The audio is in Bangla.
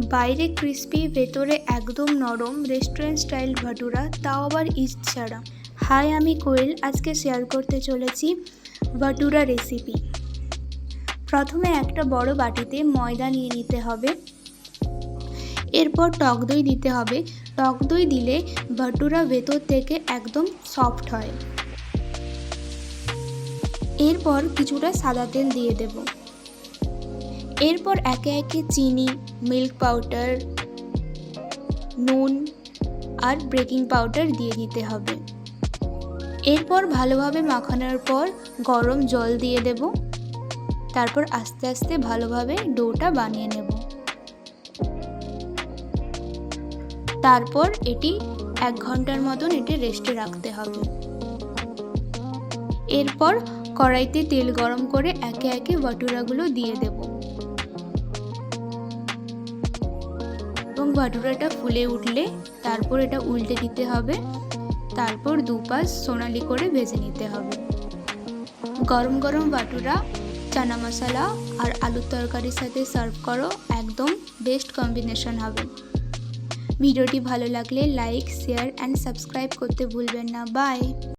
বাইরে ক্রিস্পি, ভেতরে একদম নরম রেস্টুরেন্ট স্টাইল ভাটুরা, তাও আবার ইস্ট ছাড়া। হাই, আমি কোয়েল। আজকে শেয়ার করতে চলেছি ভাটুরা রেসিপি। প্রথমে একটা বড় বাটিতে ময়দা নিয়ে নিতে হবে। এরপর টক দই দিতে হবে। টক দই দিলে ভাটুরা ভেতর থেকে একদম সফট হয়। এরপর কিছুটা সাদা তেল দিয়ে দেব। এরপর একে একে চিনি, মিল্ক পাউডার, নুন আর বেকিং পাউডার দিয়ে দিতে হবে। এরপর ভালোভাবে মাখানোর পর গরম জল দিয়ে দেব। তারপর আস্তে আস্তে ভালোভাবে ডোটা বানিয়ে নেব। তারপর এটি 1 ঘন্টার মতন রেস্টে রাখতে হবে। এরপর কড়াইতে তেল গরম করে একে একে ভাটুরাগুলো দিয়ে দেব এবং ভাটুরাটা ফুলে উঠলে তারপর এটা উল্টে দিতে হবে। তারপর দুপাশ সোনালি করে ভেজে নিতে হবে। গরম গরম ভাটুরা চানা মশলা আর আলুর তরকারির সাথে সার্ভ করো, একদম বেস্ট কম্বিনেশন হবে। ভিডিওটি ভালো লাগলে লাইক, শেয়ার অ্যান্ড সাবস্ক্রাইব করতে ভুলবেন না। বাই।